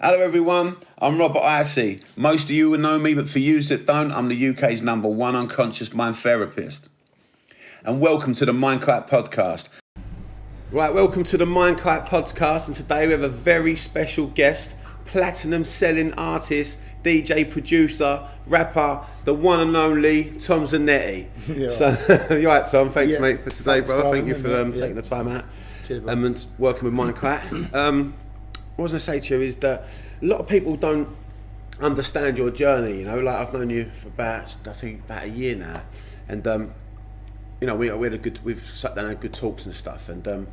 Hello everyone, I'm Robert Hisee. Most of you will know me, but for you that don't, I'm the UK's #1 unconscious mind therapist. And welcome to the Mindkite Podcast. Right, welcome to the Mindkite Podcast, and today we have a very special guest, platinum selling artist, DJ, producer, rapper, the one and only Tom Zanetti. Yeah. So, you alright Tom, thanks mate for today, brother. Thank you for taking the time out. Cheers, and working with Mindkite. What I was going to say to you is that a lot of people don't understand your journey, you know, like I've known you for about a year now, and you know, we've sat down and had good talks and stuff, and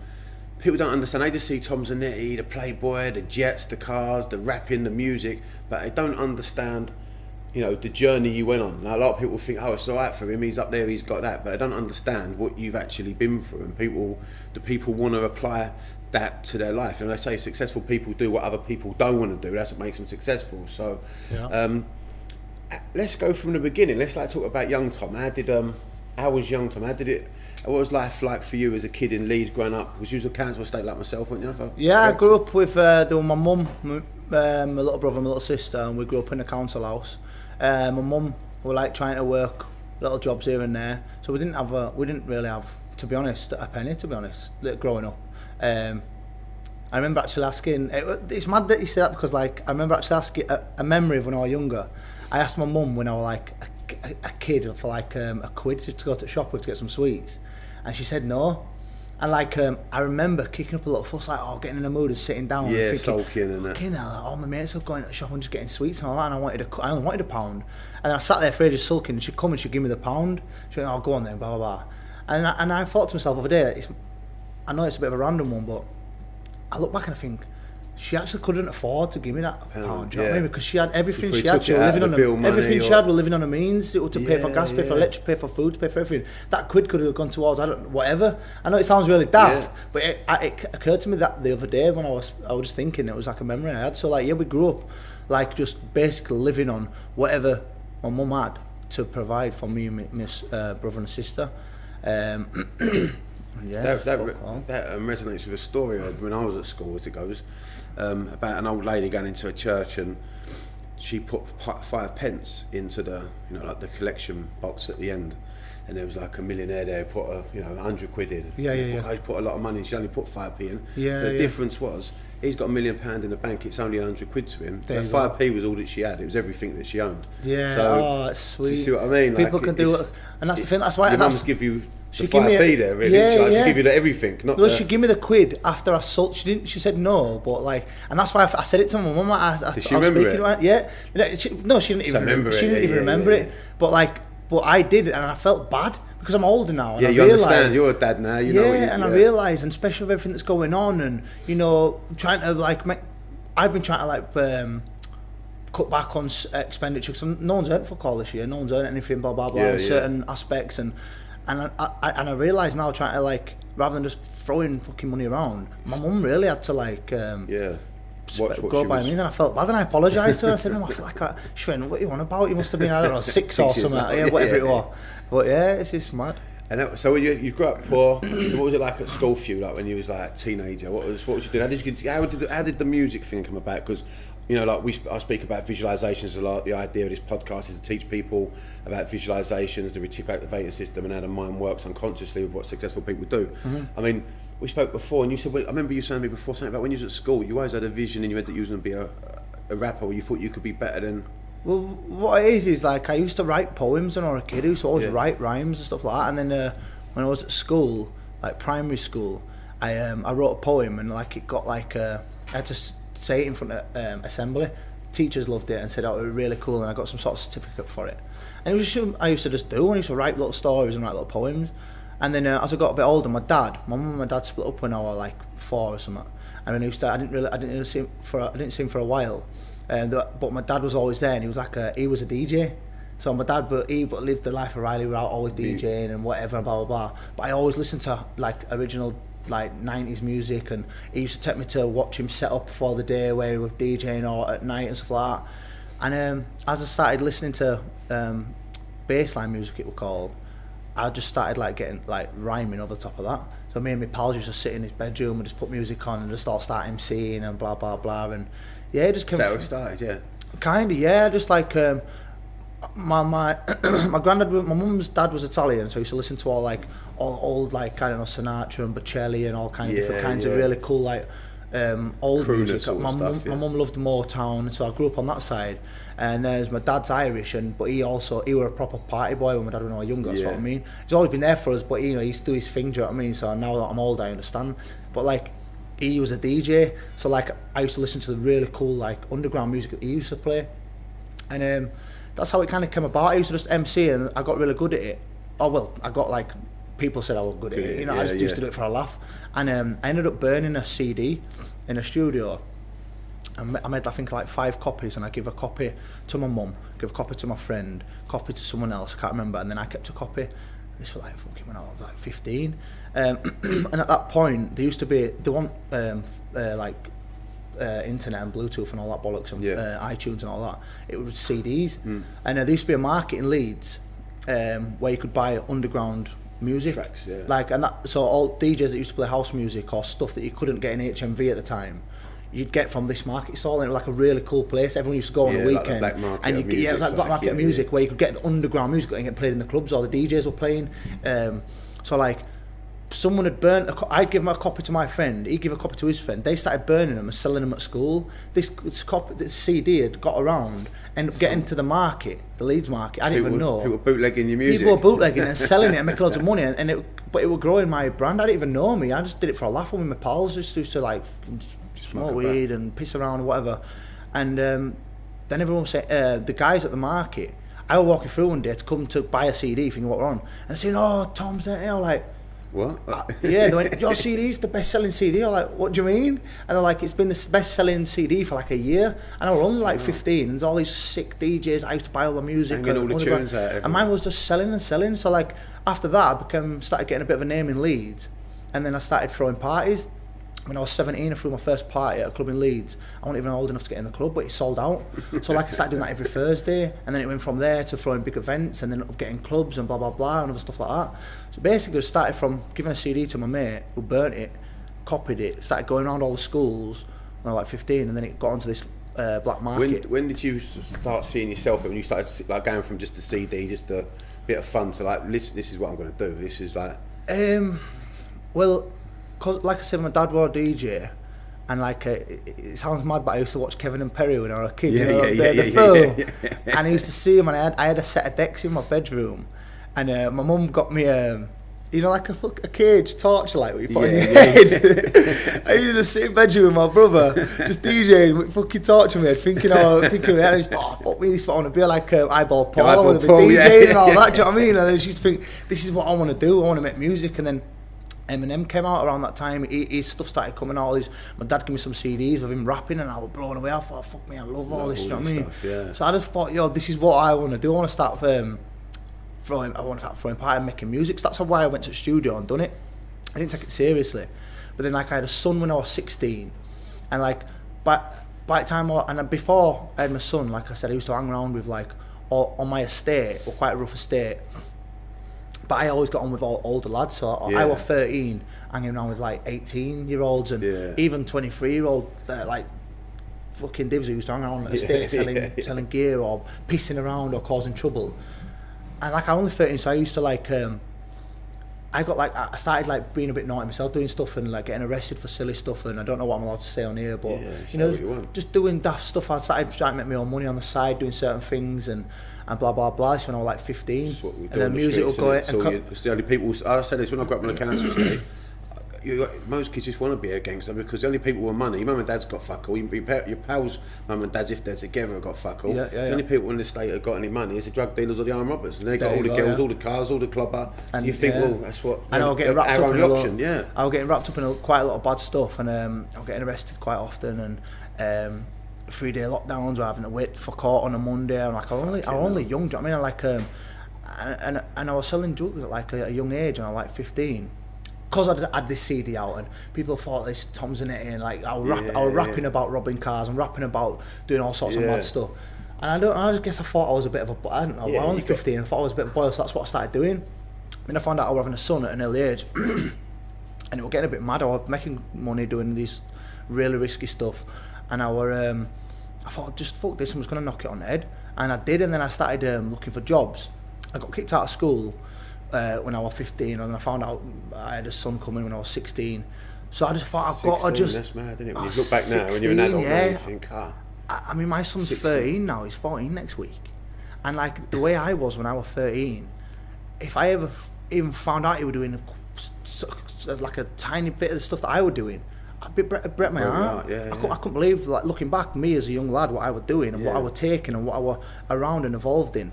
people don't understand. They just see Tom Zanetti, the playboy, the jets, the cars, the rapping, the music, but they don't understand, you know, the journey you went on. Now, a lot of people think, oh, it's all right for him, he's up there, he's got that, but they don't understand what you've actually been through, and the people want to apply that to their life. And I say successful people do what other people don't want to do. That's what makes them successful. So let's go from the beginning. Let's talk about young Tom. How was young Tom? What was life like for you as a kid in Leeds growing up? Was you a council estate like myself, weren't you? Yeah, I grew up with my mum, my little brother, my little sister, and we grew up in a council house. My mum were like trying to work little jobs here and there, so we didn't really have, to be honest, a penny. To be honest, growing up. I remember actually asking, it's mad that you say that, because like I remember actually asking a memory of when I was younger. I asked my mum when I was like a kid for like a quid to go to the shop with to get some sweets, and she said no. And like I remember kicking up a little fuss, like getting in the mood and sitting down and thinking, sulking and that. All my mates are going to the shop and just getting sweets and all that, and I only wanted a pound. And then I sat there for ages sulking, and she'd come and she'd give me the pound. She went, "Oh, go on then, blah blah blah." And I thought to myself the other day, I know it's a bit of a random one, but I look back and I think she actually couldn't afford to give me that pound. Do you know what I mean? Because she had everything she had. She was living on everything she had. Was living on her means. To pay for gas, pay for electric, pay for food, pay for everything. That quid could have gone towards whatever. I know it sounds really daft, but it occurred to me that the other day when I was just thinking, it was like a memory I had. So like, we grew up like just basically living on whatever my mum had to provide for me and my brother and sister. That resonates with a story I heard when I was at school, as it goes, about an old lady going into a church, and she put 5 pence into the, you know, like the collection box at the end, and there was like a millionaire there who put 100 quid in. I put a lot of money, and she only put 5p in. The difference was, he's got £1 million in the bank, it's only 100 quid to him. The 5p was all that she had, it was everything that she owned. It's sweet. Do you see what I mean? People can do it, and that's the thing, that's why your mum's give you the 5p there, really. She give you everything. She gave me the quid after I sold. She said no, but like, and that's why I said it to my mum. Did she remember it? Yeah. She didn't even remember it. But I did, and I felt bad because I'm older now. And you understand. You're a dad now. You know. I realised, and especially with everything that's going on, and you know, trying to like, I've been trying to like cut back on expenditure because no one's earned fuck all this year. No one's earned anything. Blah blah blah. Certain aspects and I realise now, trying to like, rather than just throwing fucking money around, my mum really had to like go by me, and I felt bad, and I apologised to her. I said, "No, I feel like she went, what are you on about? You must have been, I don't know, 6 or something, whatever it was." But it's just mad. And so you grew up poor. So what was it like at school for you, like when you was like a teenager? What was you doing? How did the music thing come about? Because, you know, like I speak about visualizations a lot. The idea of this podcast is to teach people about visualizations, the reticular activating system, and how the mind works unconsciously with what successful people do. I mean, we spoke before, and you said, I remember you saying to me before something about when you was at school, you always had a vision in your head that you was going to be a rapper, or you thought you could be better than. Well, what it is like, I used to write poems when I was a kid. I used to always write rhymes and stuff like that. And then when I was at school, like primary school, I wrote a poem, and like it got like I had to say it in front of assembly. Teachers loved it and said, "Oh, it was really cool," and I got some sort of certificate for it. And it was just I used to just do. I used to write little stories and write little poems. And then as I got a bit older, my mum and my dad split up when I was like 4 or something. And then I didn't see him for a while. But my dad was always there, and he was a DJ. So my dad, but lived the life of Riley without always DJing and whatever, blah blah blah. But I always listened to like original like 90s music, and he used to take me to watch him set up for the day where he was DJing or at night and stuff like that. And as I started listening to bassline music, it was called, I just started like getting like rhyming over the top of that. So me and my pals used to sit in his bedroom and just put music on and just all start MCing and blah blah blah, and yeah, it just came. That's how it started, yeah. Kind of, yeah. Just like my my granddad, my mum's dad was Italian, so I used to listen to all old like, I don't know, Sinatra and Bocelli and all kind of different kinds of really cool like old Crooner music. Sort of stuff, My mum loved Motown, so I grew up on that side. And there's my dad's Irish, but he were a proper party boy when my dad was when I was younger. That's what I mean. He's always been there for us, but he used to do his thing. Do you know what I mean? So now that I'm older, I understand. But like, he was a DJ, so like I used to listen to the really cool like underground music that he used to play, and that's how it kind of came about. I used to just MC, and I got really good at it. Oh well, I got like, people said I was good at it. You know, I just used to do it for a laugh, and I ended up burning a CD in a studio. I made, I think, like 5 copies, and I give a copy to my mum, give a copy to my friend, copy to someone else, I can't remember, and then I kept a copy. This was like fucking when I was like 15, and at that point they want internet and Bluetooth and all that bollocks and iTunes and all that. It was CDs, and there used to be a market in Leeds where you could buy underground music tracks, so all DJs that used to play house music or stuff that you couldn't get in HMV at the time, you'd get from this market stall, and it was like a really cool place. Everyone used to go on a weekend, like the black market, and it was like black market music where you could get the underground music and get played in the clubs, or the DJs were playing. So like, someone had burnt I'd give him a copy to my friend, he'd give a copy to his friend. They started burning them and selling them at school. This CD had got around, ended up getting to the market, the Leeds market. I didn't even know. People bootlegging your music. People were bootlegging and selling it and making loads of money, but it was growing my brand. I didn't even know me. I just did it for a laugh, and with my pals just used to like smoke weed and piss around and whatever. And then everyone would say, the guys at the market, I was walking through one day to come to buy a CD, thinking what we're on, and saying, "Oh, Tom Zanetti," I'm like, what? Yeah, they went, "Your CD's the best-selling CD." I'm like, "What do you mean?" And they're like, "It's been the best-selling CD for like a year." And I was only like 15, and there's all these sick DJs. I used to buy all the music, and all the tunes out. And mine was just selling and selling. So like, after that, I started getting a bit of a name in Leeds, and then I started throwing parties. When I was 17, I threw my first party at a club in Leeds. I wasn't even old enough to get in the club, but it sold out. So like, I started doing that every Thursday, and then it went from there to throwing big events, and then getting clubs and blah blah blah and other stuff like that. So basically, I started from giving a CD to my mate who burnt it, copied it, started going around all the schools when I was like 15, and then it got onto this black market. When did you start seeing yourself, when you started like going from just a CD, just a bit of fun, to like, this is what I'm going to do? This is like. Well, cause like I said, my dad was a DJ, and like it sounds mad, but I used to watch Kevin and Perry when I was a kid. The film. And I used to see him, and I had a set of decks in my bedroom, and my mum got me like a cage torchlight what you put on your head. I used to sit in bedroom with my brother, just DJing with fucking torch on my head, thinking, and I just thought, fuck me, this is what I want to be, like Eyeball Paul, I want to be DJing and all that, do you know what I mean? And I just used to think, this is what I want to do, I want to make music. And then Eminem came out around that time. His stuff started coming out. My dad gave me some CDs of him rapping, and I was blown away. I thought, fuck me, I love all this, you know what I mean? Stuff, So I just thought, this is what I want to do. I want to start throwing parties and making music. So that's why I went to the studio and done it. I didn't take it seriously. But then like, I had a son when I was 16, and like by the time before I had my son, like I said, I used to hang around with like on my estate, or quite a rough estate. But I always got on with all older lads, so I was 13, hanging around with like 18-year-olds and even 23-year-old like fucking divs who used to hang around at the estate selling gear or pissing around or causing trouble. And like, I was only 13, so I used to like, I started like being a bit naughty myself, doing stuff and like getting arrested for silly stuff, and I don't know what I'm allowed to say on here, but just doing daft stuff. I started trying to make my own money on the side, doing certain things and blah blah blah. So when I was like 15, and then music would go. It's the only people. I said this when I grew up on the council estate. Most kids just want to be a gangster because the only people with money, your mum and dad's got fuck all. Your pals, mum and dads, if they're together, have got fuck all. The only people in the state that got any money is the drug dealers or the armed robbers, and they got all the girls, all the cars, all the clobber. And you think, well, that's what. And I was getting wrapped up in I was getting wrapped up in quite a lot of bad stuff, and I was getting arrested quite often, and 3-day lockdowns, were having to wait for court on a Monday. And like, I was only young, do you know what I mean? Like, and I was selling drugs at like a young age, and I was like 15. Because I had this CD out, and people thought this Tom Zanetti, and like I was rapping about robbing cars and rapping about doing all sorts of mad stuff. And I guess I thought I was a bit of a, I don't know, I was only 15, I thought I was a bit of a boy, so that's what I started doing. Then I found out I was having a son at an early age. and it was getting a bit mad. I was making money doing these really risky stuff, and I thought, just fuck this, I'm just going to knock it on the head. And I did, and then I started looking for jobs. I got kicked out of school when I was 15, and I found out I had a son coming when I was 16. So I just thought, I've got to just... That's mad, isn't it? When you look back now, when you're an adult, now, you think, I mean, my son's 16. 13 now, he's 14 next week. And like, the way I was when I was 13, if I ever even found out he was doing like a tiny bit of the stuff that I was doing, I'd be break my heart. I couldn't believe, like, looking back, me as a young lad, what I was doing and what I was taking and what I was around and involved in.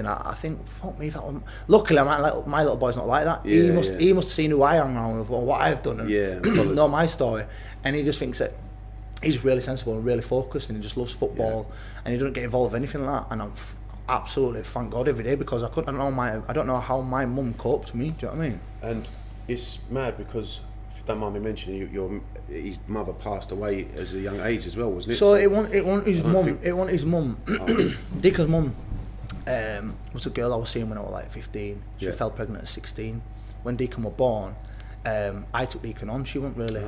I think, fuck me, that one. Luckily, my little boy's not like that. He must have seen who I am now and what I've done and know my story. And he just thinks that he's really sensible and really focused, and he just loves football, and he doesn't get involved with anything like that. And I'm absolutely, thank God, every day, because I don't know how my mum coped with me. Do you know what I mean? And it's mad because, if you don't mind me mentioning, his mother passed away as a young age as well, wasn't it? So it wasn't his mum. Deacon's mum was a girl I was seeing when I was like 15. She fell pregnant at 16. When Deacon was born, I took Deacon on. She wasn't really.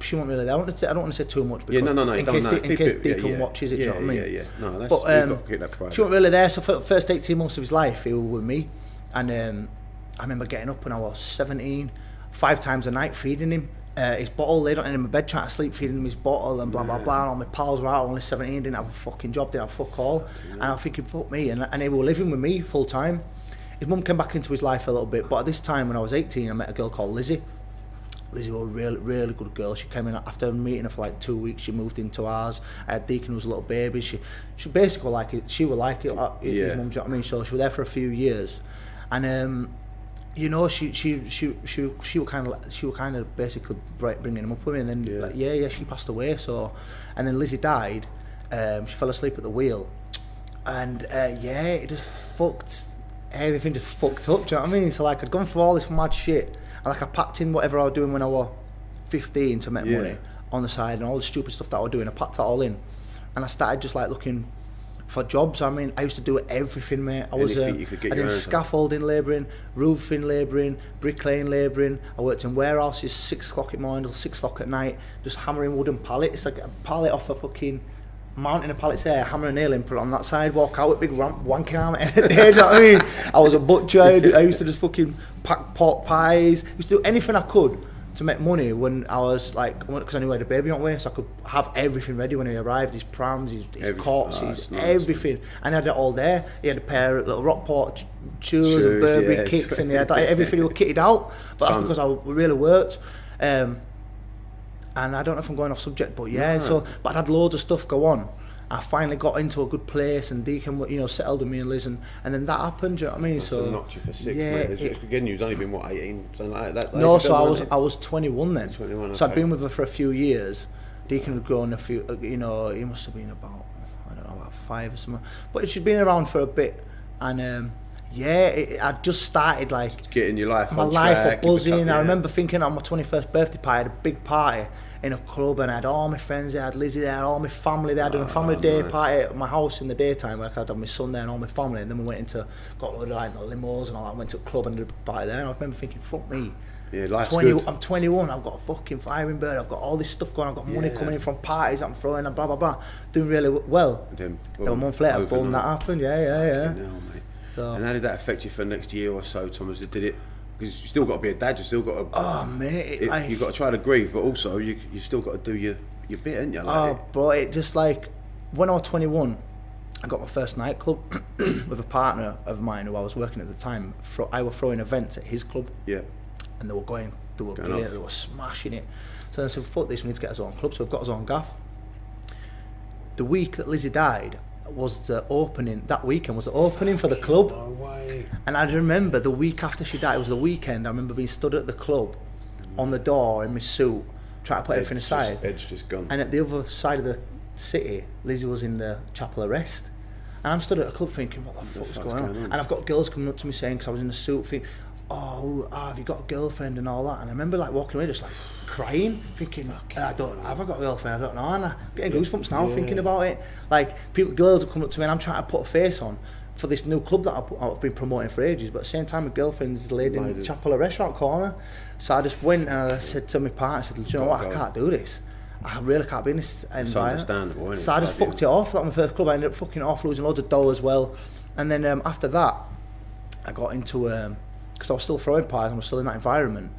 She wasn't really there. I don't want to say too much because in case Deacon watches it. Do you know what I mean? Yeah. No, that's. You've got to keep that private. She wasn't really there. So for the first 18 months of his life, he was with me, and I remember getting up when I was 17, 5 times a night feeding him. His bottle, laid on in my bed trying to sleep, feeding him his bottle and blah blah blah, and all my pals were out, only 17, didn't have a fucking job, didn't have fuck all, and I'm thinking, fuck me, and they were living with me full time. His mum came back into his life a little bit, but at this time when I was 18, I met a girl called Lizzie. Lizzie was a really good girl. She came in after meeting her for like 2 weeks. She moved into ours. I had Deacon, who was a little baby. She basically like it. She was like it. His mum, do you know what I mean? So she was there for a few years, and you know, she was kind of basically bringing him up with me, and then she passed away. So, and then Lizzie died. She fell asleep at the wheel, and it just fucked everything. Just fucked up. Do you know what I mean? So like, I'd gone through all this mad shit, and like I packed in whatever I was doing when I was 15 to make money on the side, and all the stupid stuff that I was doing. I packed it all in, and I started just like looking for jobs. I mean, I used to do everything, mate. I did scaffolding labouring, roofing labouring, bricklaying labouring. I worked in warehouses 6 o'clock in the morning till 6 o'clock at night, just hammering wooden pallets, like a pallet off a fucking mountain of pallets there, hammer a nail in, put it on that side, walk out with big wanking arm at the end of the day, you know what I mean? I was a butcher. I used to just fucking pack pork pies. I used to do anything I could to make money when I was like, because I knew I had a baby on the way, so I could have everything ready when he arrived, his prams, his cots, everything. And I had it all there. He had a pair of little Rockport shoes and Burberry kicks, and he had like, everything was kitted out. But that's because I really worked. And I don't know if I'm going off subject, but but I had loads of stuff go on. I finally got into a good place, and Deacon, settled with me and Liz, and then that happened. Do you know what I mean? So knocked you for 6. Again, you've only been 18, something like that. No, so I was 21 then. 21. So I'd been with her for a few years. Deacon had grown a few. He must have been about, I don't know, about 5 or something. But she'd been around for a bit, and I just started like getting your life. My life was buzzing. I remember thinking on my 21st birthday party, I had a big party in a club, and I had all my friends there, I had Lizzie there, I had all my family there, doing a family day party at my house in the daytime. Like, I'd have my son there and all my family, and then we went got a load of like limos and all that, went to a club and did a party there, and I remember thinking, fuck me. Yeah, life's good. I'm 21, I've got a fucking firing bird, I've got all this stuff going, I've got money coming in from parties that I'm throwing and blah blah blah, doing really well. And then a month later, boom, that happened. Yeah. So. And how did that affect you for the next year or so, Thomas? Did it? Because you still got to be a dad. You still got to. Oh mate, you got to try to grieve, but also you still got to do your bit, ain't you? But it just like when I was 21, I got my first nightclub with a partner of mine who I was working at the time. I was throwing events at his club. Yeah. And they were brilliant, they were smashing it. So I said, fuck this, we need to get us own club. So we've got us own gaff. The week that Lizzie died was the opening. That weekend was the opening for the club. No way. And I remember the week after she died, it was the weekend. I remember being stood at the club on the door in my suit, trying to put everything aside. Ed's just gone. And at the other side of the city, Lizzie was in the chapel arrest. And I'm stood at a club thinking, what the fuck's going on? And I've got girls coming up to me saying, because I was in the suit, thinking, have you got a girlfriend and all that? And I remember like walking away just like crying, thinking, have I got a girlfriend? I don't know. And I'm getting goosebumps now thinking about it. Like, girls have come up to me and I'm trying to put a face on, for this new club that I've been promoting for ages, but at the same time my girlfriend's laid in Chapel restaurant corner. So I just went and I said to my partner, I said, do you know what, I can't do this. I really can't be in this environment. It's understandable, isn't it? So I just fucked it off. That was my first club. I ended up fucking it off, losing loads of dough as well. And then after that, I got into, because I was still throwing parties and I was still in that environment.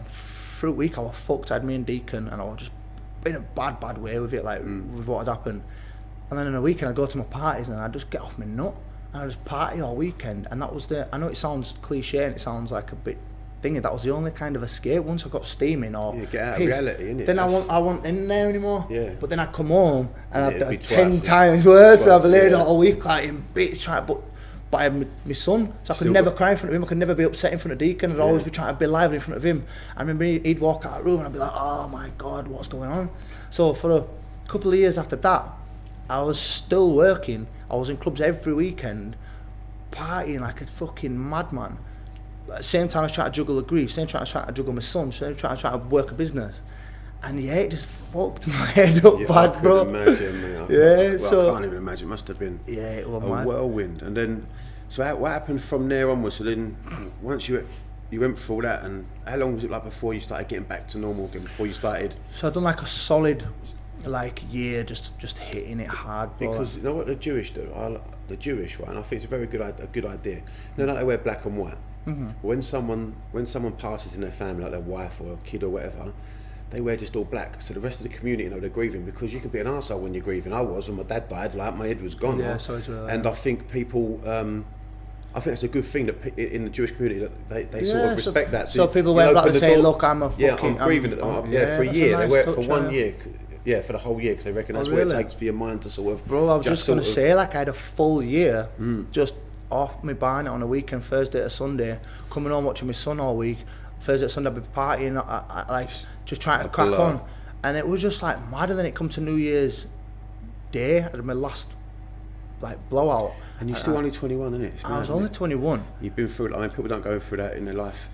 Through a week I was fucked. I had me and Deacon and I was just in a bad way with it, like with what had happened. And then in a weekend I'd go to my parties and I'd just get off my nut and I'd just party all weekend. And that was I know it sounds cliche and it sounds like a bit thingy, that was the only kind of escape. Once I got steaming or get out of reality, innit? Then I wasn't in there anymore. Yeah. But then I'd come home and I'd do 10 times worse. And I'd be laid all week like in bits trying to, but I had my son, so I could never cry in front of him. I could never be upset in front of Deacon. I'd always be trying to be lively in front of him. I remember he'd walk out of the room and I'd be like, oh my God, what's going on? So for a couple of years after that, I was still working. I was in clubs every weekend, partying like a fucking madman. At the same time I was trying to juggle the grief, same time I was trying to juggle my son, same time I was trying to work a business. And yeah, it just fucked my head up bad, bro. I couldn't imagine, man. I can't even imagine. It must have been it was a mad. whirlwind. And then, so what happened from there onwards? So then, once you went through all that, and how long was it like before you started getting back to normal again? Before you started? So I'd done like a solid, like year, just hitting it hard, bro. Because you know what the Jewish do? The Jewish, right? And I think it's a very good idea. You know, like they wear black and white. Mm-hmm. When someone passes in their family, like their wife or a kid or whatever, they wear just all black. So the rest of the community know they're grieving, because you can be an arsehole when you're grieving. I was when my dad died, like my head was gone. Yeah, sorry to that. And I think people, I think it's a good thing that in the Jewish community that they sort of respect that. So people wear black and say, look, I'm a fucking... Yeah, I'm grieving at the moment. Yeah, for a year. They wear it for 1 year. Yeah, for the whole year, because they reckon that's what it takes for your mind to sort of... Bro, I was just going to say, like, I had a full year just off my barnet on a weekend, Thursday to Sunday, coming home watching my son all week. Thursday to Sunday I'd be partying, like, just trying to crack on. And it was just like mad. And then it come to New Year's Day, I had my last like blowout. And you're still only 21, innit? I was only 21. You've been through it. I mean, people don't go through that in their life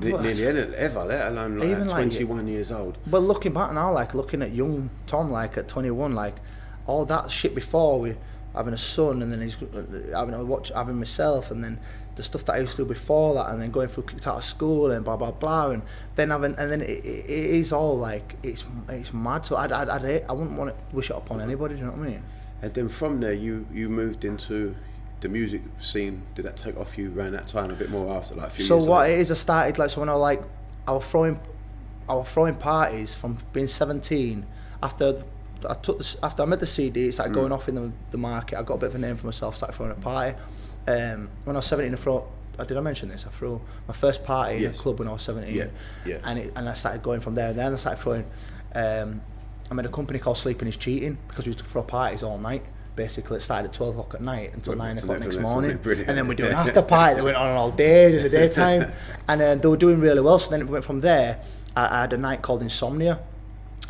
nearly ever, let alone like even 21 years old. But looking back now, like looking at young Tom, like at 21, like all that shit before, we having a son, and then he's having myself, and then the stuff that I used to do before that, and then going through kicked out of school and blah blah blah, and then it is all like it's mad. So I wouldn't want to wish it upon anybody. Do you know what I mean? And then from there, you moved into the music scene. Did that take off you around that time a bit more after, like a few years? So what it is, I started like, so when I was throwing parties from being 17. After I made the CD, it started going off in the market. I got a bit of a name for myself. Started throwing a party. When I was 17, did I mention this? I threw my first party in a club when I was 17. Yeah. And I started going from there. And then I started throwing. I made a company called Sleeping is Cheating, because we used to throw parties all night. Basically, it started at 12 o'clock at night until 9 o'clock next morning. And then we're doing after party that went on all day in the daytime. And they were doing really well. So then it went from there. I had a night called Insomnia.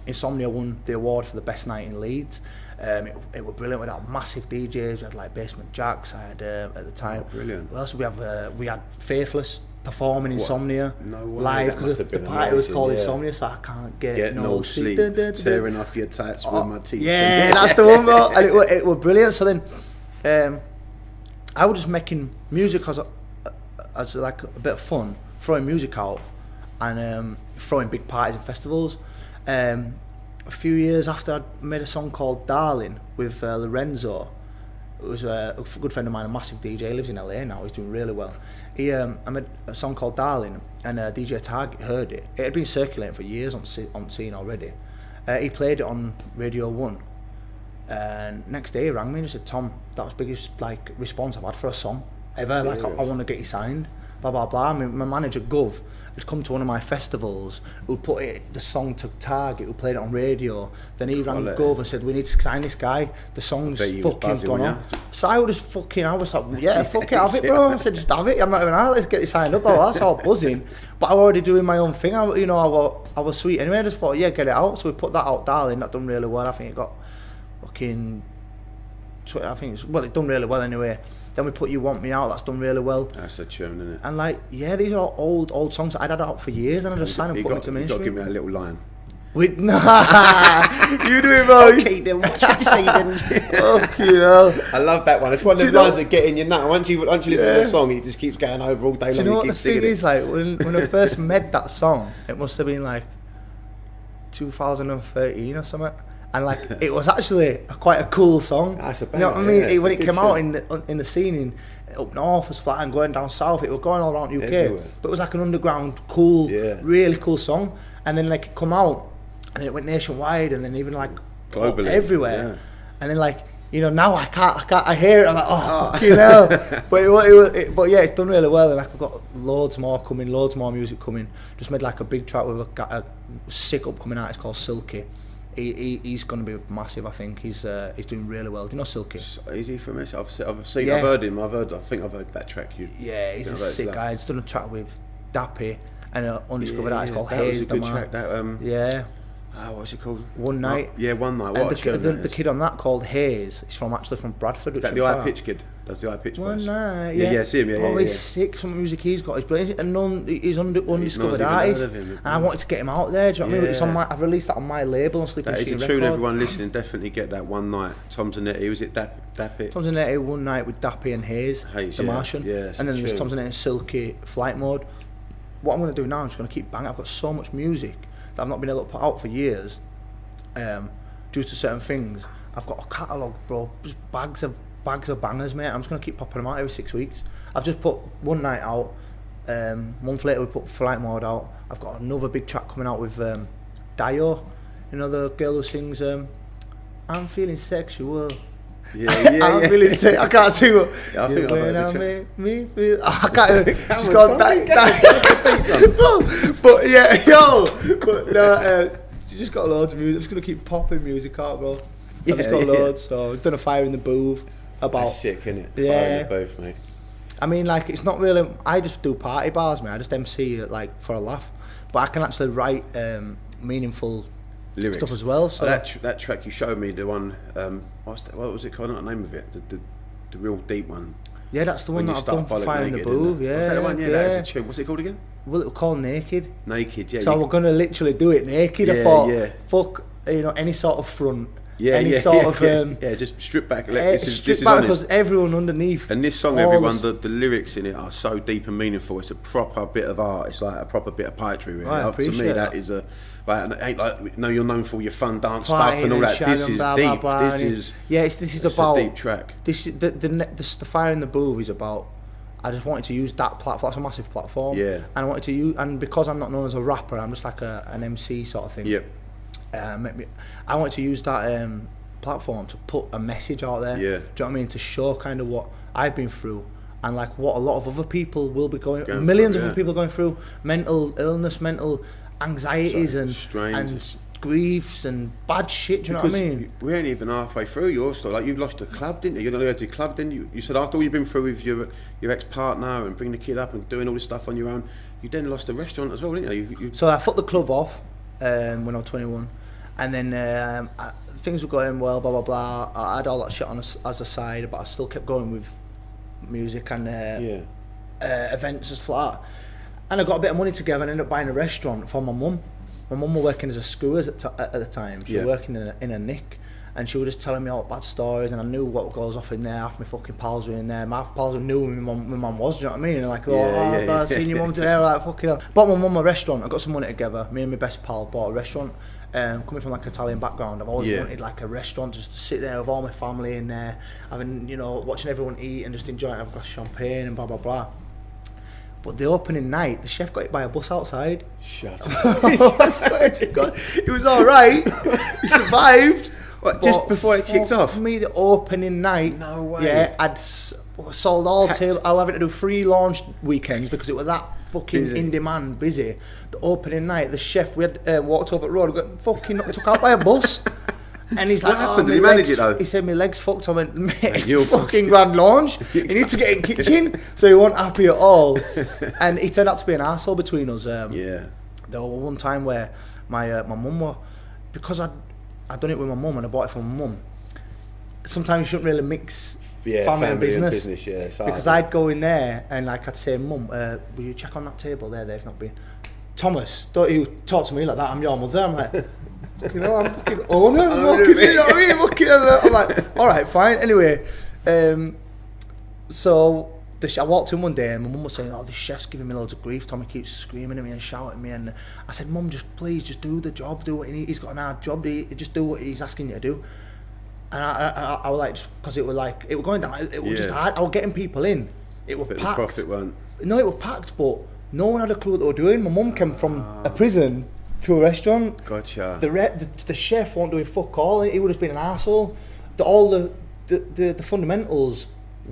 Insomnia won the award for the best night in Leeds. It was brilliant. We had massive DJs. We had like Basement Jacks. I had at the time. Oh, brilliant. What else did we have? We had Faithless performing Insomnia live, because the party was called Insomnia, so I can't get no sleep. Tearing off your tights with my teeth. Yeah, that's the one, bro. And it was brilliant. So then I was just making music as like a bit of fun, throwing music out and throwing big parties and festivals. A few years after, I made a song called Darling with Lorenzo. It was a good friend of mine, a massive DJ. He lives in LA now. He's doing really well. I made a song called Darling, and DJ Target heard it. It had been circulating for years on scene already. He played it on Radio 1. And next day he rang me and he said, Tom, that was the biggest like response I've had for a song ever. Serious? Like, I want to get you signed. Blah blah blah. My manager Gov had come to one of my festivals, who put the song to Target, who played it on radio. Then he rang Gov and said, we need to sign this guy, the song's fucking gone on. So I was like, yeah, fuck it, have it, bro. I said, just have it, I'm not even out, let's get it signed up. That's all buzzing. But I was already doing my own thing. I was sweet anyway. I just thought, yeah, get it out. So we put that out, Darling. That done really well. I think it got fucking, it done really well anyway. Then we put You Want Me Out, that's done really well. That's a tune, isn't it? And like, yeah, these are all old songs that I'd had out for years, and I just signed and put them to mainstream. You've got to give me a little line. With you do it, bro. Okay, then watch what you say then. Fucking hell. I love that one. It's one of the lines that get in your nut. Once you listen to the song, it just keeps going over all day long. Do you know what the thing is? Like when I first made that song, it must have been like 2013 or something. And like it was actually quite a cool song. That's a you know what I mean? Yeah, when it came out in the scene up north and stuff, and going down south, it was going all around UK. Everywhere. But it was like an underground, cool, really cool song. And then like it come out, and then it went nationwide, and then even like globally, everywhere. Yeah. And then like now I hear it. I'm like, fucking hell. But yeah, it's done really well, and like we've got loads more music coming. Just made like a big track with a sick upcoming artist called Silky. He's going to be massive. I think he's doing really well. Do you know Silky? Is he from this? I've seen. Yeah. I've heard him. I think I've heard that track. He's a sick guy. He's done a track with Dappy and an undiscovered artist called Hayes. That was a good track. Yeah. What's it called? One Night. One Night. And the kid on that called Hayes. He's actually from Bradford. Is that the high pitch kid? That's the high pitch voice. One Night. Yeah, see him. Yeah, he's sick. Some music he's got. He's brilliant. And he's undiscovered artist. And I wanted to get him out there. Do you know what I mean? It's on I've released that on my label on Sleeping Machine Records. That is a tune. Everyone listening, definitely get that. One Night. Tom Zanetti. Was it Dappy? Tom Zanetti. One Night with Dappy and Hayes. The Martian. Yeah. And then there's Tom Zanetti and Silky Flight Mode. What I'm going to do now, I'm just going to keep banging. I've got so much music that I've not been able to put out for years. Due to certain things, I've got a catalogue, bro. Just bags of bangers, mate. I'm just gonna keep popping them out every 6 weeks. I've just put One Night out. Month later, we put Flight Mode out. I've got another big track coming out with Dio, the girl who sings "I'm Feeling Sexual." I'm feeling sick. I can't sing what. I think I've heard me feel. I can't even. She's got that. But yeah, But no. You just got loads of music. I'm just gonna keep popping music out, bro. I've just got loads. So I've done a Fire in the Booth about. That's sick, isn't it? Yeah. Fire in the Booth, mate. I mean, like it's not really. I just do party bars, mate. I just MC it, like for a laugh, but I can actually write meaningful lyrics stuff as well. So that track you showed me, the one. What was it called? I don't know the name of it. The real deep one. Yeah, that's the one that I've done for Fire in the Booth. Yeah, was that the one? Yeah, that is a tune. What's it called again? Well, it was called Naked. Naked, yeah. So we're gonna literally do it naked. I thought, fuck, any sort of front. Sort of just strip back. Strip back because everyone underneath. And this song, everyone, the lyrics in it are so deep and meaningful. It's a proper bit of art. It's like a proper bit of poetry, really. I appreciate to me, that is a. Like, it ain't like you're known for your fun dance stuff and all that. This is deep. This is about a deep track. This is the Fire in the Booth is about. I just wanted to use that platform. That's a massive platform. Yeah. And I wanted to use, and because I'm not known as a rapper, I'm just like an MC sort of thing. Yep. I wanted to use that platform to put a message out there. Yeah. Do you know what I mean? To show kind of what I've been through and like what a lot of other people will be going millions of other people are going through, mental illness, mental anxieties and griefs and bad shit. Do you know what I mean? We ain't even halfway through your story. Like you lost a club, didn't you? You know, you had your club, didn't you? You said after all you've been through with your ex-partner and bringing the kid up and doing all this stuff on your own, you then lost a restaurant as well, didn't you? So I fucked the club off when I was 21, and then things were going well, blah blah blah. I had all that shit on as a side, but I still kept going with music and events and stuff like that. And I got a bit of money together and ended up buying a restaurant for my mum. My mum was working as a screws at the time. She was working in a nick, and she was just telling me all bad stories, and I knew what goes off in there. Half my fucking pals were in there. My pals knew who my mum was, do you know what I mean? And like, I've seen your mum today, like, fucking hell. Bought my mum a restaurant. I got some money together. Me and my best pal bought a restaurant. Coming from like an Italian background, I've always wanted like a restaurant just to sit there with all my family in there, having, watching everyone eat and just enjoying, have a glass of champagne and blah blah blah. But the opening night, the chef got hit by a bus outside. Shut up. I swear to God, it was all right. He survived. What, just before it kicked off? For me, the opening night. No way. Yeah, I'd sold all tables. I was having to do 3 launch weekends because it was that fucking in demand, busy. The opening night, the chef, we had walked over the road, got fucking took out by a bus. And he's like, what happened? Did he manage it though? He said, my leg's fucked. I went, mate, it's a fucking grand launch. You need to get in kitchen. So he wasn't happy at all. And he turned out to be an arsehole between us. There was one time where my mum was, because I'd done it with my mum and I bought it for my mum. Sometimes you shouldn't really mix family and business. Because I'd go in there and like I'd say, Mum, will you check on that table there? They've not been. Thomas, don't you talk to me like that, I'm your mother. I'm like, you know, I'm fucking owner, I'm walking, you know what I mean? Fucking, I'm like, alright, fine. Anyway, so I walked in one day and my mum was saying, oh, the chef's giving me loads of grief. Tommy keeps screaming at me and shouting at me. And I said, Mum, please do the job, do what he needs. He's got an hard job, just do what he's asking you to do. And I was like, because it was going down, it was just hard. I was getting people in. It was packed. The profit weren't. No, it was packed, but no one had a clue what they were doing. My mum came from a prison to a restaurant. Gotcha. The chef wasn't doing fuck all. He would have been an arsehole. All the fundamentals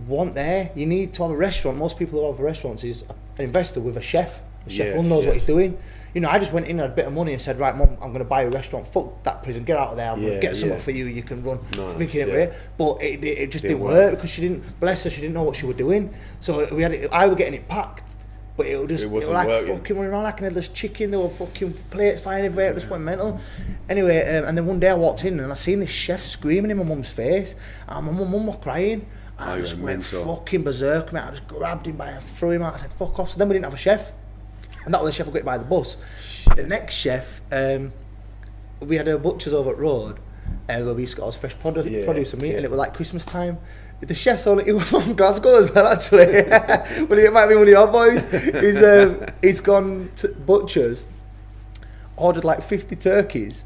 weren't there. You need to have a restaurant. Most people who have a restaurant is an investor with a chef. The chef knows what he's doing. You know, I just went in and had a bit of money and said, right, Mum, I'm going to buy a restaurant. Fuck that prison, get out of there. I'm going to get something for you. You can run. Nice, but it just didn't work because she didn't. Bless her, she didn't know what she was doing. So I was getting it packed, but it was like working. Fucking running around like an headless chicken. There were fucking plates flying everywhere. It just went mental. Anyway, and then one day I walked in and I seen this chef screaming in my mum's face, and my mum was crying. And I just went fucking berserk, mate. I just grabbed him by and threw him out. I said, fuck off. So then we didn't have a chef. And that was the chef who got by the bus. Shit. The next chef, we had a butcher's over at Road, where we used to get all this fresh produce and meat, and it was like Christmas time. The chef's only, he was from Glasgow as well, actually. Well, it might be one of your boys. He's gone to butcher's, ordered like 50 turkeys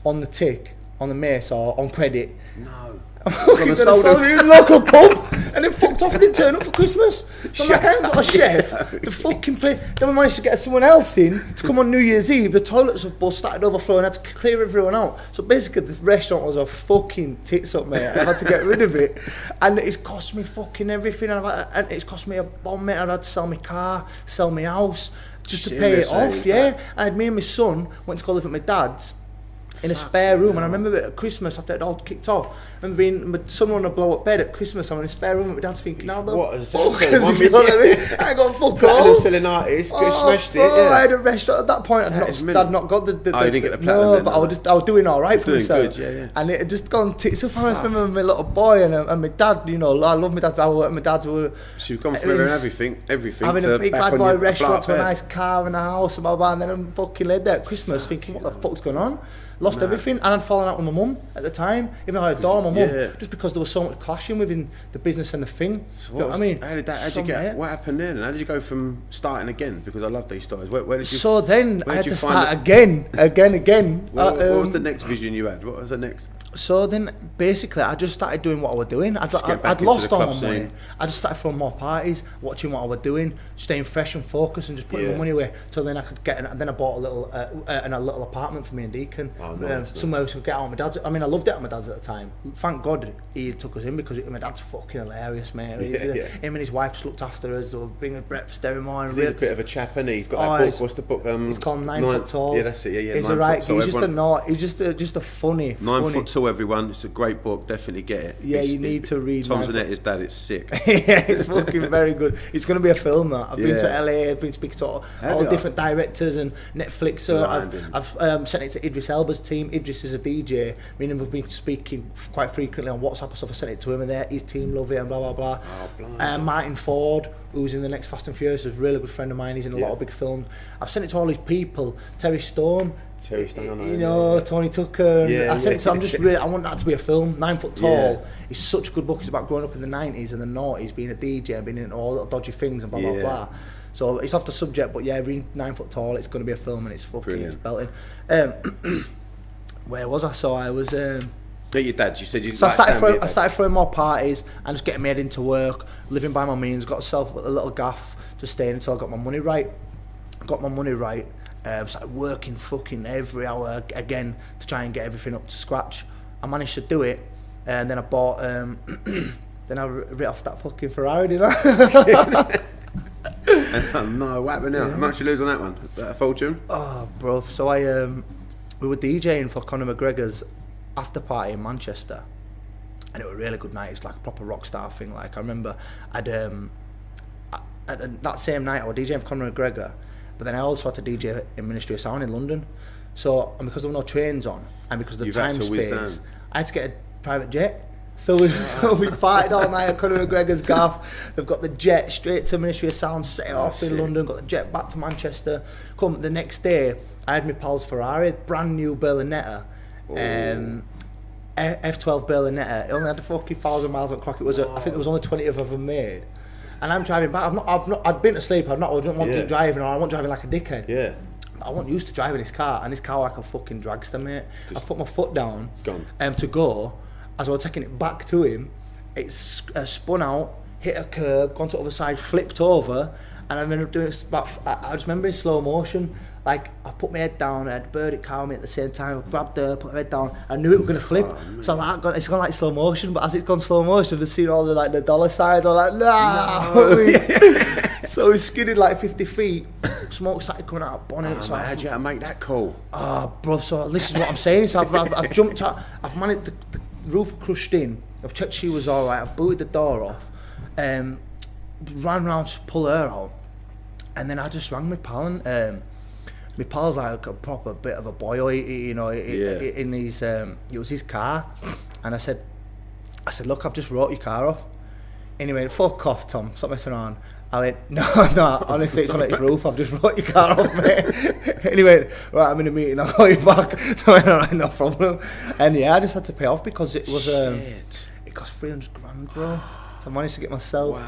on the tick, on the mace or on credit. No. He was a local pub and then fucked off and didn't turn up for Christmas. So I'm like, I haven't got a chef. The fucking place. Then we managed to get someone else in to come on New Year's Eve. The toilets have both started overflowing. I had to clear everyone out. So basically, the restaurant was a fucking tits up, mate. I had to get rid of it, and it's cost me fucking everything. And it's cost me a bomb, mate. I had to sell my car, sell my house, just to pay it off. Yeah, I had me and my son went to go live at my dad's in a spare room, and I remember at Christmas after it all kicked off, I remember being my son on a blow up bed at Christmas. I'm in a spare room, and my dad's thinking, "Now the what fuck is he going to I got fuck all." Selling artists, smashed it. Yeah. I had a restaurant at that point. I'd not got the you didn't get the platinum. No, but I was doing all right for myself. Good, and it had just gone tits up. I remember my little boy and my dad. You know, I love my dad. I worked with my dad. So you've gone through everything. Having a big bad boy restaurant to a nice car and a house and blah blah. And then I'm fucking laid there at Christmas, thinking, "What the fuck's going on?" Lost everything, and I'd fallen out with my mum at the time, even though I adore my mum, just because there was so much clashing within the business and the thing. So you know what I mean? What happened then? How did you go from starting again? Because I love these stories. Where did you? So then I had to start again. What was the next vision you had? What was the next? So then, basically, I just started doing what I was doing. I'd lost all my money. I just started throwing more parties, watching what I was doing, staying fresh and focused, and just putting my money away. So then I could then I bought a little apartment for me and Deacon, somewhere we could get out of my dad's. I mean, I loved it at my dad's at the time. Thank God he took us in because my dad's fucking hilarious, mate. Him and his wife just looked after us. They were bringing breakfast every morning. He's a bit of a chap, and he's got that book. What's the book? It's called 9 Foot Tall. Yeah, that's it. Yeah, he's a right. He's just a not. He's just a funny. 9 Foot Tall. Everyone, it's a great book. Definitely get it. Yeah, you need to read. Tom Zanetti's dad. It's sick. Yeah, it's fucking very good. It's going to be a film. That I've been to LA. I've been speaking to all different directors and Netflix. So I've sent it to Idris Elba's team. Idris is a DJ. Me and him have been speaking quite frequently on WhatsApp and stuff. I sent it to him, and his team love it and blah blah blah. Martin Ford, who's in the next Fast and Furious, is a really good friend of mine. He's in a lot of big films. I've sent it to all these people. Terry Stone, Tony Tucker. I sent it to. I'm just really. I want that to be a film. 9 Foot Tall. It's such a good book. It's about growing up in the 90s and the noughties, being a DJ, and being in all little dodgy things and blah blah blah. So it's off the subject, but yeah, read 9 Foot Tall. It's going to be a film, and it's fucking it's belting. Where was I? So I was. Your dad, you said you. So I started throwing more parties and just getting made into work, living by my means. Got myself a little gaff to stay in until I got my money right. Started working fucking every hour again to try and get everything up to scratch. I managed to do it, and then I bought. Then I writ off that fucking Ferrari, didn't I? No, what happened now? How much you lose on that one? A fortune? Oh, bro. So we were DJing for Conor McGregor's after party in Manchester, and it was a really good night. It's like a proper rock star thing. Like I remember, that same night I was DJing for Conor McGregor, but then I also had to DJ in Ministry of Sound in London. So, and because there were no trains on, and because of the time space, I had to get a private jet. So we partied all night at Conor McGregor's gaff. They've got the jet straight to Ministry of Sound, set it off in London, got the jet back to Manchester. Come the next day, I had my pal's Ferrari, brand new Berlinetta. F12 Berlinetta. It only had a fucking 1,000 miles on the clock. It was, I think there was only 20 of them made. And I'm driving back. I'd been asleep. I didn't want to driving, or I wasn't driving like a dickhead. Yeah. I wasn't used to driving this car, and this car like a fucking dragster, mate. I put my foot down to go. As I was taking it back to him, it spun out, hit a curb, gone to the other side, flipped over, and I ended up doing it I just remember in slow motion. Like, I put my head down, I had Birdie cow me at the same time, I grabbed her, put her head down, I knew it was going to flip, so like, it's gone like slow motion, but as it's gone slow motion, I've seen all the dollar signs, I'm like, nah! So we skidded like 50 feet, smoke started coming out of bonnet. So how'd you make that call? Bro, so this is what I'm saying, so I've jumped out, I've managed, the roof crushed in, I've checked she was alright, I've booted the door off, ran round to pull her out, and then I just rang my pal, and my pal's like a proper bit of a boy, in his, it was his car, and I said, look, I've just wrote your car off. And he went, fuck off, Tom, stop messing around. I went, no, honestly, it's on its roof, I've just wrote your car off, mate. And he went, right, I'm in a meeting, I'll call you back. So I went, alright, no problem. And yeah, I just had to pay off because it was, it cost 300 grand, bro. So I managed to get myself,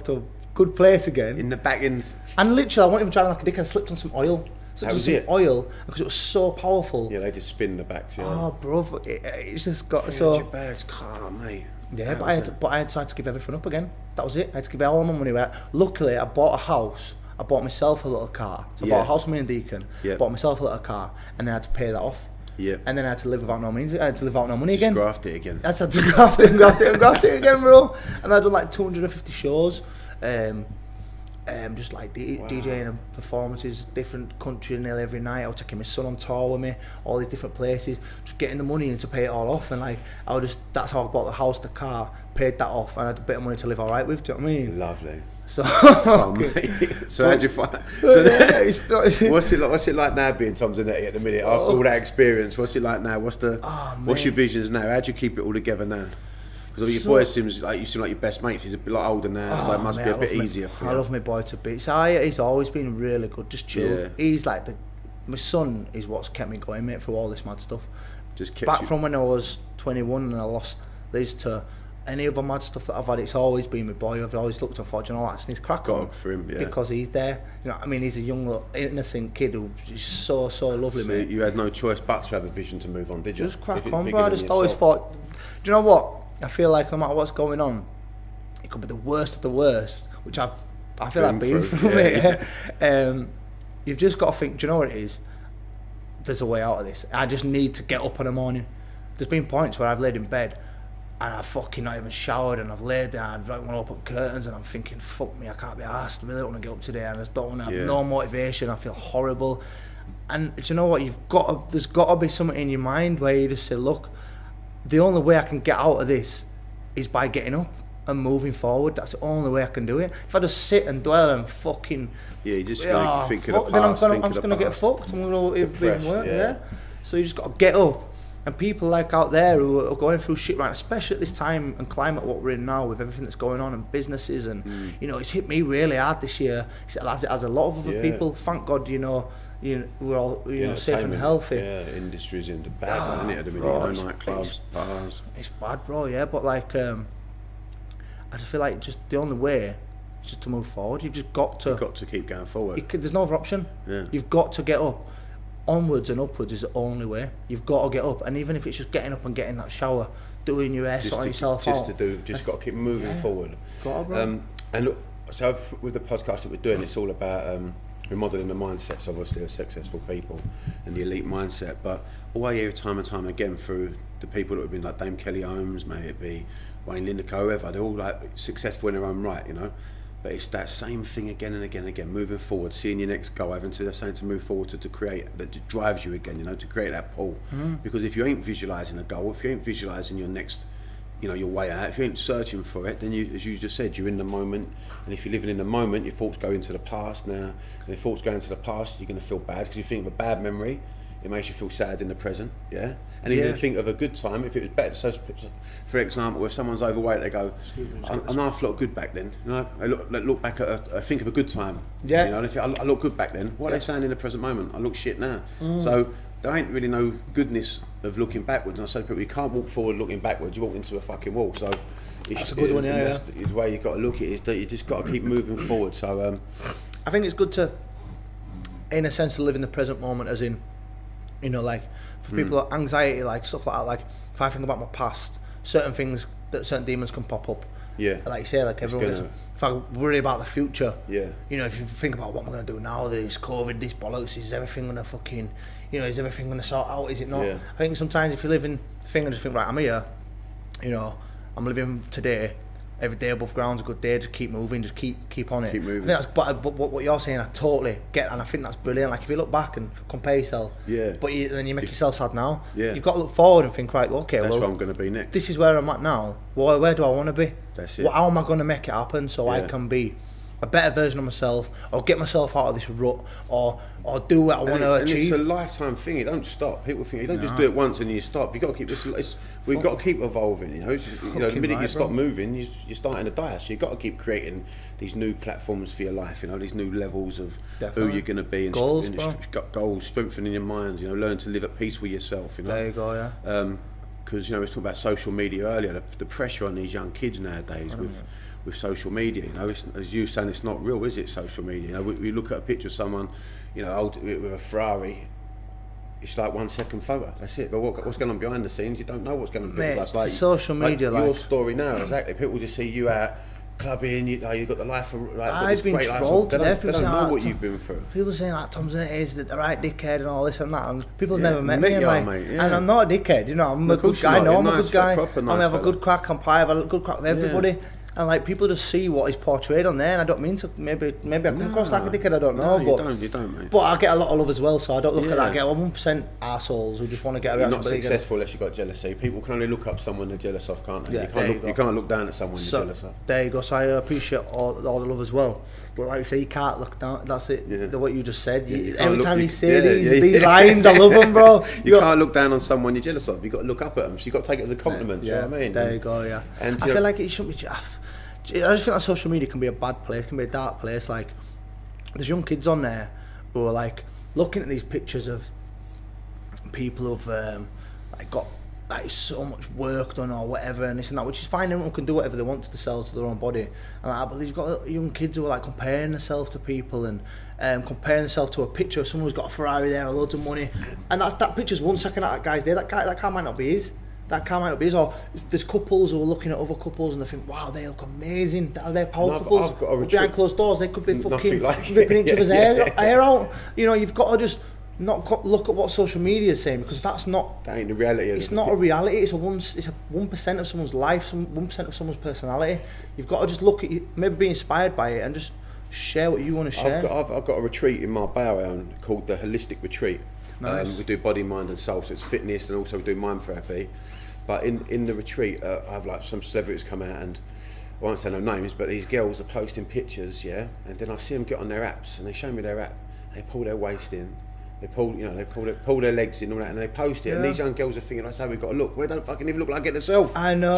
to a good place again. In the back end. And literally, I wasn't even driving like a dick, I slipped on some oil. That was it? Oil, because it was so powerful. Yeah, they just spin the back to you. Oh, bro, it's just got so... bags, car, mate. Yeah, but I had to give everything up again. That was it. I had to give all my money away. Luckily, I bought a house. I bought myself a little car. So I bought a house for me and Deacon. Bought myself a little car, and then I had to pay that off. Yeah. And then I had to live without no means. I had to live without no money again. Graft it again. I had to graft it again, bro. And I'd done like 250 shows. Just like DJing and performances, different country nearly every night. I was taking my son on tour with me, all these different places, just getting the money in to pay it all off. And like, that's how I bought the house, the car, paid that off, and I had a bit of money to live alright with. Do you know what I mean? Lovely. So, so how'd you find? What's it like now being Tom Zanetti at the minute? After all that experience, what's it like now? What's your visions now? How do you keep it all together now? Because your boy seem like your best mates. He's a lot older now, so it must be a bit easier for you. I love my boy to bits. He's always been really good, just chill. Yeah. He's like my son is what's kept me going, mate, through all this mad stuff. Just kept back from when I was 21 and I lost Liz to any other mad stuff that I've had. It's always been my boy. I've always looked and thought, you know what, it's his crack on for him, yeah. Because he's there. You know what I mean? He's a young, little, innocent kid who is so lovely, so mate. You had no choice but to have a vision to move on, did you? Just crack on, bro. I just always thought, do you know what? I feel like no matter what's going on, it could be the worst of the worst, which I feel like being through it. Yeah. You've just got to think, do you know what it is? There's a way out of this. I just need to get up in the morning. There's been points where I've laid in bed and I've fucking not even showered and I've laid there and I don't want to open curtains and I'm thinking, fuck me, I can't be arsed. I really don't want to get up today and I just don't want to have no motivation. I feel horrible. And do you know what? There's got to be something in your mind where you just say, look, the only way I can get out of this is by getting up and moving forward. That's the only way I can do it. If I just sit and dwell and fucking... Yeah, you just think of the past, then I'm just going to get fucked. I'm going to be work, yeah. So you just got to get up. And people like out there who are going through shit right, especially at this time and climate what we're in now with everything that's going on and businesses and, it's hit me really hard this year. As it has a lot of other people. Thank God, we're all safe and healthy. Yeah, industry's in the bad, isn't it? At the minute, nightclubs, bars. It's bad, bro. Yeah, but like, I just feel like just the only way is just to move forward. You've just got to. You've got to keep going forward. There's no other option. Yeah. You've got to get up. Onwards and upwards is the only way. You've got to get up, and even if it's just getting up and getting that shower, doing your hair, sorting yourself out. Just got to keep moving forward. Got to, bro. And look, so with the podcast that we're doing, it's all about. Remodeling the mindsets, obviously, of successful people and the elite mindset. But all I hear time and time again through the people that have been like Dame Kelly Holmes, may it be Wayne Lineker, whoever, they're all like successful in their own right, But it's that same thing again and again and again, moving forward, seeing your next goal, having to saying to move forward to create that drives you again, to create that pull. Because if you ain't visualising a goal, if you ain't visualising your next, your way out, if you ain't searching for it, then you, as you just said, you're in the moment. And if you're living in the moment, your thoughts go into the past now. And if thoughts go into the past, you're going to feel bad because you think of a bad memory. it makes you feel sad in the present, yeah. And if you think of a good time, if it was better, so for example, if someone's overweight, they go, I know I felt good back then. You know, they look back at, I think of a good time. Yeah. You know, and if I look good back then, what are they saying in the present moment? I look shit now. So there ain't really no goodness of looking backwards. And I say to people, you can't walk forward looking backwards. You walk into a fucking wall. So that's a good one, yeah. That's the way you got to look at it, is that you just got to keep moving forward. So I think it's good to, in a sense, to live in the present moment, as in, you know, like for people, anxiety, like stuff like that. Like if I think about my past, certain things, that certain demons can pop up. Yeah. Like you say, like everyone is. If I worry about the future, yeah. You know, if you think about what am I going to do now, there's COVID, this bollocks, is everything going to fucking, you know, is everything going to sort out? Is it not? Yeah. I think sometimes if you live in the thing and just think, right, I'm here, you know, I'm living today. Every day above ground's a good day. Just keep moving. Just keep on it. Keep moving. I think that's, but what you're saying, I totally get, and I think that's brilliant. Like if you look back and compare yourself, yeah. But then you make yourself sad now. Yeah. You've got to look forward and think, right, okay, that's well, where I'm going to be next. This is where I'm at now. Well, where do I want to be? That's it. Well, how am I going to make it happen so I can be a better version of myself, or get myself out of this rut, or do what I want to achieve? And it's a lifetime thing. You don't stop. People think you don't just do it once and you stop. You got to keep this. We've got to keep evolving. You know, the minute you stop moving, you're starting to die. So you've got to keep creating these new platforms for your life. You know, these new levels of who you're going to be, and goals, goals, strengthening your mind. You know, learn to live at peace with yourself. You know, there you go. Yeah. Because you know, we were talking about social media earlier. The pressure on these young kids nowadays with social media, you know, it's, as you saying, it's not real, is it? Social media, you know, we look at a picture of someone, you know, old, with a Ferrari. It's like 1 second photo. That's it. But what's going on behind the scenes? You don't know what's going on. Mate, it's like social media, like your story now. Exactly. People just see you out clubbing. You've got the life of like. I've been trolled to death. They don't know what you've been through. People saying like Tom Zanetti is the right dickhead and all this and that, and people have never met me. And, like, and I'm not a dickhead. You know, I'm a good guy. No, I'm a good guy. I have a good crack. I have a good crack with everybody. And like people just see what is portrayed on there, and I don't mean to. Maybe I come across like a dickhead. I don't know. You don't, mate. But I get a lot of love as well, so I don't look at that. I get 1% assholes who just want to get. You're not successful unless you've got jealousy. People can only look up someone they're jealous of, can't they? Yeah, you can't look down at someone you're jealous of. There you go. So I appreciate all the love as well. But like you say, you can't look down. That's it. Yeah. What you just said. Every time you say these lines, I love them, bro. You can't look down on someone you're jealous of. You've got to look up at them. So you've got to take it as a compliment. Yeah. Do you know what I mean? There you go. Yeah. And I feel like it shouldn't be. I just think that social media can be a bad place, can be a dark place. Like, there's young kids on there who are like looking at these pictures of people who've like got like so much work done or whatever, and this and that, which is fine. Everyone can do whatever they want to themselves, to their own body, and like, but they've got young kids who are like comparing themselves to people and comparing themselves to a picture of someone who's got a Ferrari there, or loads of money, and that picture's 1 second at that guy's day. That car might not be his. That car might not be his. Or there's couples who are looking at other couples and they think, wow, they look amazing. They're power couples. I've got a behind closed doors, they could be fucking like ripping each other's hair out. You know, you've got to just not look at what social media is saying, because that ain't the reality. It's not a reality. It's a 1% of someone's life, 1% of someone's personality. You've got to just look at it, maybe be inspired by it, and just share what you want to share. I've got a retreat in Marbella called the Holistic Retreat. Nice. We do body, mind, and soul, so it's fitness, and also we do mind therapy. But in the retreat, I have like some celebrities come out, and I won't say no names, but these girls are posting pictures, yeah, and then I see them get on their apps, and they show me their app, and they pull their waist in, they pull their legs in, all that, and they post it. And these young girls are thinking, that's how we've got to look. Well, they don't fucking even look like it themselves. I know,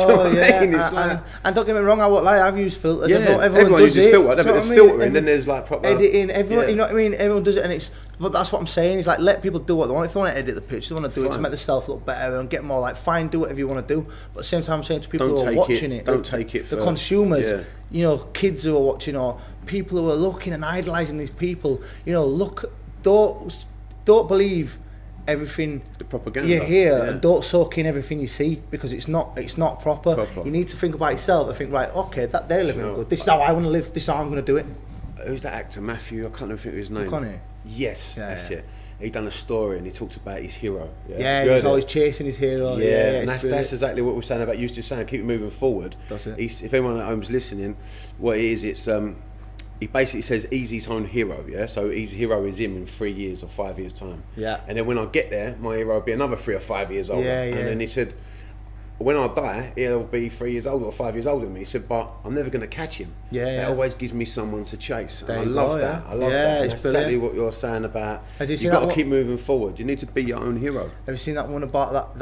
and don't get me wrong, I've used filters. Yeah, everyone does uses it. filter, but there's filtering, then there's like proper editing. Everyone, you know what I mean? Everyone does it, and it's. But that's what I'm saying. Is like, let people do what they want. If they want to edit the pitch, they want to do it to make themselves look better and get more. Like, fine, do whatever you want to do. But at the same time, I'm saying to people who are watching it, don't take it. The consumers, you know, kids who are watching, or people who are looking and idolising these people. You know, don't believe everything the propaganda you hear, and don't soak in everything you see, because it's not proper. You need to think about yourself and think, right, okay, that they're living good. This is how I want to live. This is how I'm going to do it. Who's that actor? Matthew? I can't remember his name. McConaughey? Yes, that's it. He done a story and he talks about his hero. He's always chasing his hero. And that's exactly what we're saying about you just saying, keep moving forward. That's it. If anyone at home's listening, what it is, it's he basically says he's his own hero, so his hero is him in 3 years or 5 years time. And then when I get there, my hero will be another 3 or 5 years older. And then he said, when I die, he'll be 3 years old or 5 years older than me. He said, but I'm never going to catch him. Yeah. It always gives me someone to chase. And I You love go, that. yeah. I love Yeah, that. it's That's exactly brilliant. what you're saying about, Have you seen you've got that to keep moving forward. You need to be your own hero. Have you seen that one about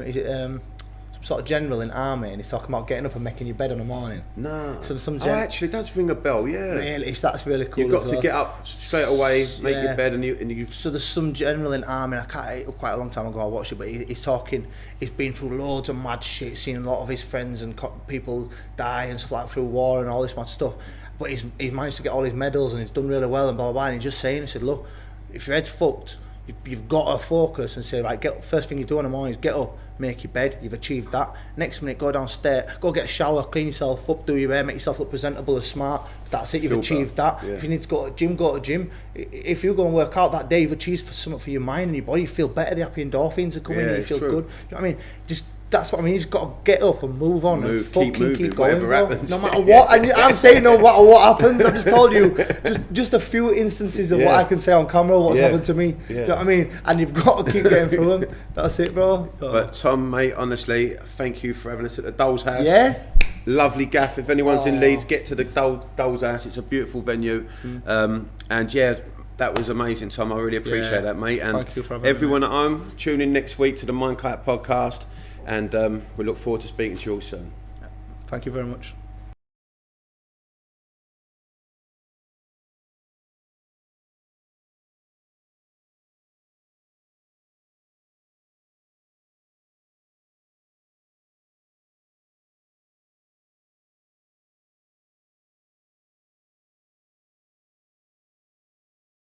is it some sort of general in army, and he's talking about getting up and making your bed in the morning? No. Some actually, it does ring a bell, yeah. Really, that's really cool. You've got as to well. get up straight away, make your bed, and you. So there's some general in army. Quite a long time ago I watched it, but he's talking. He's been through loads of mad shit, seen a lot of his friends and people die and stuff like that through war and all this mad stuff. But he's managed to get all his medals and he's done really well and blah blah blah. And he's just saying, he said, look, if your head's fucked, you've got to focus and say, right, get up, first thing you do in the morning is get up, make your bed, you've achieved that. Next minute, go downstairs, go get a shower, clean yourself up, do your hair, make yourself look presentable and smart. That's it, you've achieved that. Yeah. If you need to go to the gym, go to the gym. If you go and work out that day, you've achieved something for your mind and your body, you feel better, the happy endorphins are coming and you feel good. You know what I mean? That's what I mean. You just got to get up and move on and fucking keep going, bro. No matter what. I'm saying no matter what happens. I've just told you just a few instances of what I can say on camera, what's happened to me. You know what I mean? And you've got to keep getting through them. That's it, bro. So. But Tom, mate, honestly, thank you for having us at the Doll's House. Yeah. Lovely gaff. If anyone's in Leeds, get to the Doll's House. It's a beautiful venue. And yeah, that was amazing, Tom. I really appreciate that, mate. And thank you for having everyone at home, tune in next week to the Mindkite podcast. And we look forward to speaking to you all soon. Thank you very much.